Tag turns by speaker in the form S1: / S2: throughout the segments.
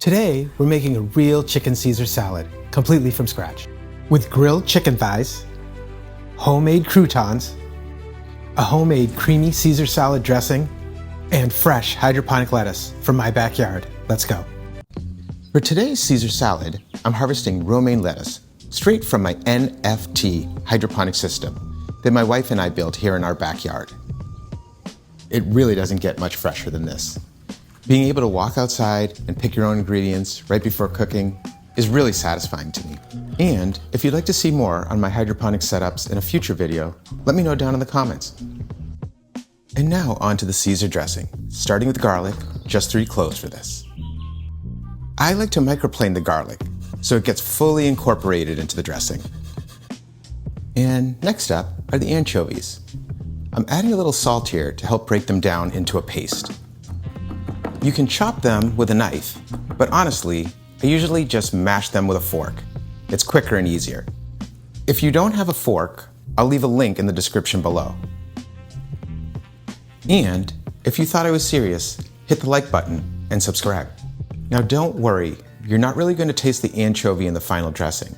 S1: Today, we're making a real chicken Caesar salad, completely from scratch, with grilled chicken thighs, homemade croutons, a homemade creamy Caesar salad dressing, and fresh hydroponic lettuce from my backyard. Let's go. For today's Caesar salad, I'm harvesting romaine lettuce straight from my NFT hydroponic system that my wife and I built here in our backyard. It really doesn't get much fresher than this. Being able to walk outside and pick your own ingredients right before cooking is really satisfying to me. And if you'd like to see more on my hydroponic setups in a future video, let me know down in the comments. And now on to the Ceasar dressing, starting with garlic, just 3 cloves for this. I like to microplane the garlic so it gets fully incorporated into the dressing. And next up are the anchovies. I'm adding a little salt here to help break them down into a paste. You can chop them with a knife, but honestly, I usually just mash them with a fork. It's quicker and easier. If you don't have a fork, I'll leave a link in the description below. And if you thought I was serious, hit the like button and subscribe. Now don't worry, you're not really going to taste the anchovy in the final dressing.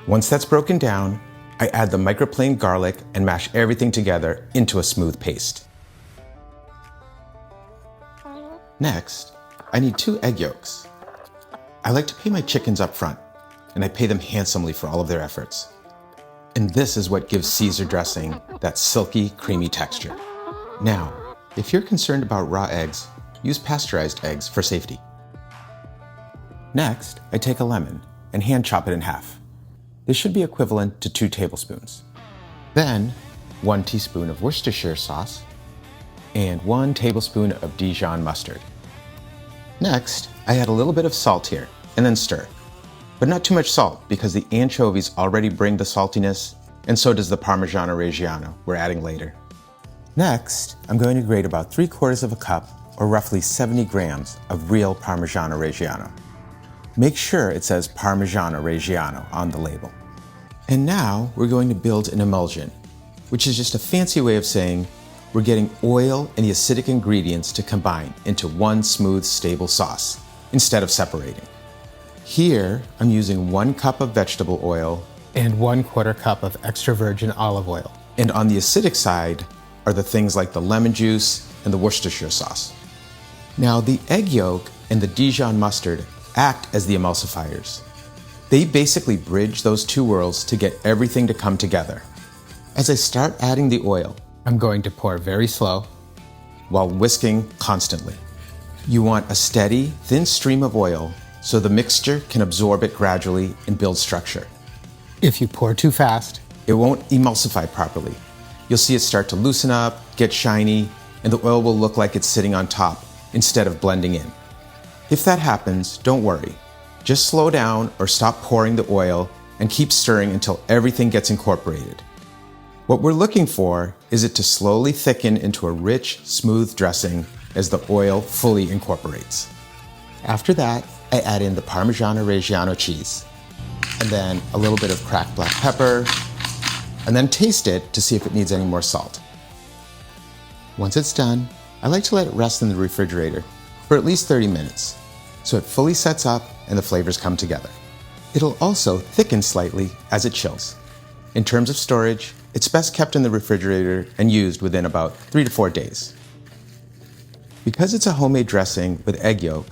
S1: Once that's broken down, I add the microplaned garlic and mash everything together into a smooth paste. Next, I need 2 egg yolks. I like to pay my chickens up front, and I pay them handsomely for all of their efforts. And this is what gives Ceasar dressing that silky, creamy texture. Now, if you're concerned about raw eggs, use pasteurized eggs for safety. Next, I take a lemon and hand chop it in half. This should be equivalent to 2 tablespoons. Then, 1 teaspoon of Worcestershire sauce, and 1 tablespoon of Dijon mustard. Next, I add a little bit of salt here, and then stir. But not too much salt, because the anchovies already bring the saltiness, and so does the Parmigiano Reggiano we're adding later. Next, I'm going to grate about 3/4 of a cup, or roughly 70 grams, of real Parmigiano Reggiano. Make sure it says Parmigiano Reggiano on the label. And now we're going to build an emulsion, which is just a fancy way of saying we're getting oil and the acidic ingredients to combine into one smooth, stable sauce, instead of separating. Here, I'm using 1 cup of vegetable oil and 1/4 cup of extra virgin olive oil. And on the acidic side are the things like the lemon juice and the Worcestershire sauce. Now, the egg yolk and the Dijon mustard act as the emulsifiers. They basically bridge those 2 worlds to get everything to come together. As I start adding the oil, I'm going to pour very slow while whisking constantly. You want a steady, thin stream of oil so the mixture can absorb it gradually and build structure. If you pour too fast, it won't emulsify properly. You'll see it start to loosen up, get shiny, and the oil will look like it's sitting on top instead of blending in. If that happens, don't worry. Just slow down or stop pouring the oil and keep stirring until everything gets incorporated. What we're looking for is it to slowly thicken into a rich, smooth dressing as the oil fully incorporates. After that, I add in the Parmigiano Reggiano cheese, and then a little bit of cracked black pepper, and then taste it to see if it needs any more salt. Once it's done, I like to let it rest in the refrigerator for at least 30 minutes, so it fully sets up and the flavors come together. It'll also thicken slightly as it chills. In terms of storage, it's best kept in the refrigerator and used within about 3 to 4 days. Because it's a homemade dressing with egg yolk,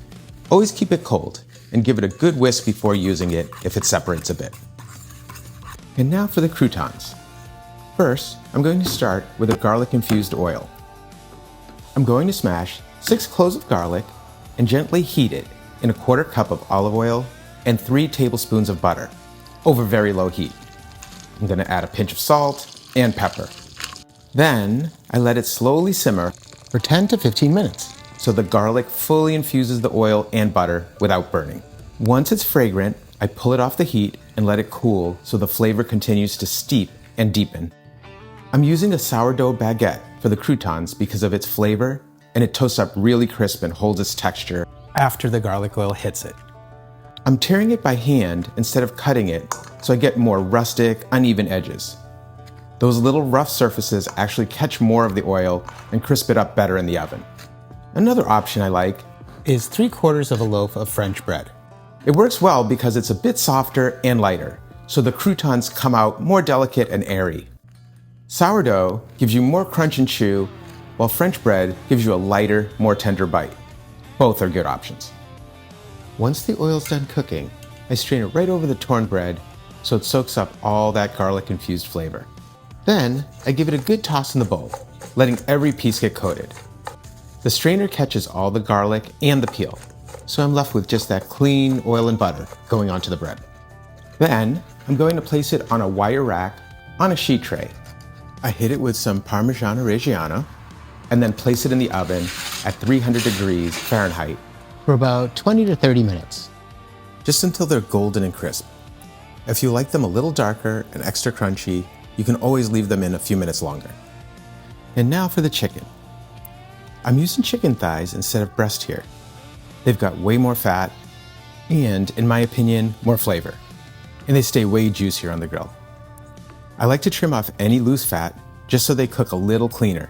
S1: always keep it cold and give it a good whisk before using it if it separates a bit. And now for the croutons. First, I'm going to start with a garlic-infused oil. I'm going to smash 6 cloves of garlic and gently heat it in a 1/4 cup of olive oil and 3 tablespoons of butter over very low heat. I'm going to add a pinch of salt and pepper. Then I let it slowly simmer for 10 to 15 minutes so the garlic fully infuses the oil and butter without burning. Once it's fragrant, I pull it off the heat and let it cool so the flavor continues to steep and deepen. I'm using a sourdough baguette for the croutons because of its flavor, and it toasts up really crisp and holds its texture after the garlic oil hits it. I'm tearing it by hand instead of cutting it so I get more rustic, uneven edges. Those little rough surfaces actually catch more of the oil and crisp it up better in the oven. Another option I like is 3/4 of a loaf of French bread. It works well because it's a bit softer and lighter, so the croutons come out more delicate and airy. Sourdough gives you more crunch and chew, while French bread gives you a lighter, more tender bite. Both are good options. Once the oil's done cooking, I strain it right over the torn bread so it soaks up all that garlic-infused flavor. Then, I give it a good toss in the bowl, letting every piece get coated. The strainer catches all the garlic and the peel, so I'm left with just that clean oil and butter going onto the bread. Then, I'm going to place it on a wire rack on a sheet tray. I hit it with some Parmigiano Reggiano, and then place it in the oven at 300 degrees Fahrenheit for about 20 to 30 minutes, just until they're golden and crisp. If you like them a little darker and extra crunchy, you can always leave them in a few minutes longer. And now for the chicken. I'm using chicken thighs instead of breast here. They've got way more fat and, in my opinion, more flavor, and they stay way juicier on the grill. I like to trim off any loose fat just so they cook a little cleaner,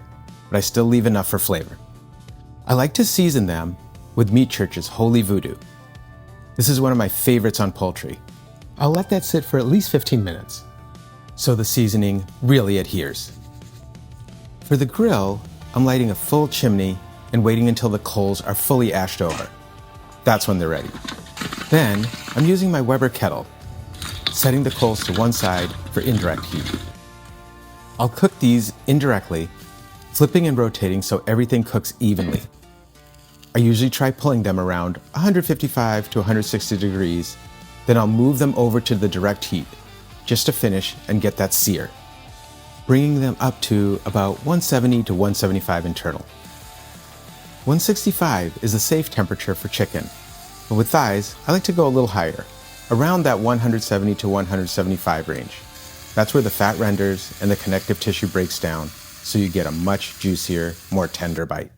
S1: but I still leave enough for flavor. I like to season them with Meat Church's Holy Voodoo. This is one of my favorites on poultry. I'll let that sit for at least 15 minutes, so the seasoning really adheres. For the grill, I'm lighting a full chimney and waiting until the coals are fully ashed over. That's when they're ready. Then, I'm using my Weber kettle, setting the coals to one side for indirect heat. I'll cook these indirectly, flipping and rotating so everything cooks evenly. I usually try pulling them around 155 to 160 degrees, then I'll move them over to the direct heat, just to finish and get that sear, bringing them up to about 170 to 175 internal. 165 is a safe temperature for chicken, but with thighs, I like to go a little higher, around that 170 to 175 range. That's where the fat renders and the connective tissue breaks down, so you get a much juicier, more tender bite.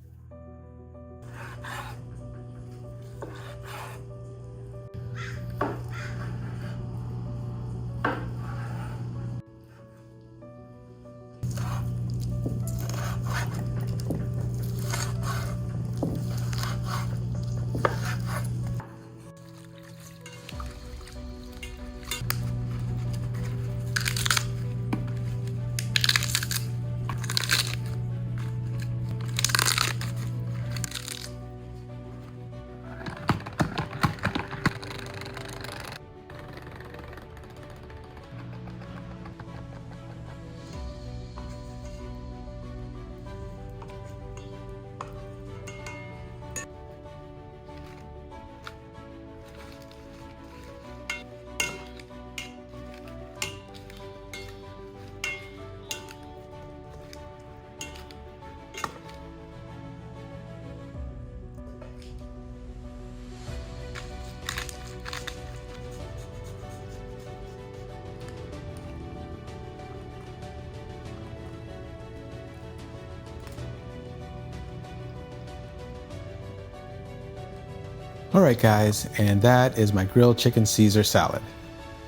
S1: Alright guys, and that is my grilled chicken Caesar salad.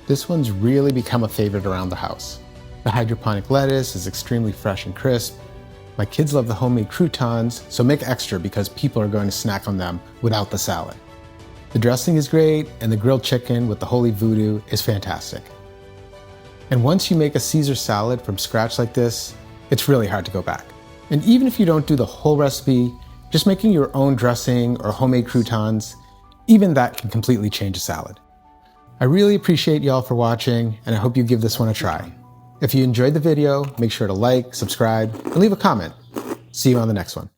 S1: This one's really become a favorite around the house. The hydroponic lettuce is extremely fresh and crisp. My kids love the homemade croutons, so make extra because people are going to snack on them without the salad. The dressing is great, and the grilled chicken with the Holy Voodoo is fantastic. And once you make a Caesar salad from scratch like this, it's really hard to go back. And even if you don't do the whole recipe, just making your own dressing or homemade croutons, even that can completely change a salad. I really appreciate y'all for watching, and I hope you give this one a try. If you enjoyed the video, make sure to like, subscribe, and leave a comment. See you on the next one.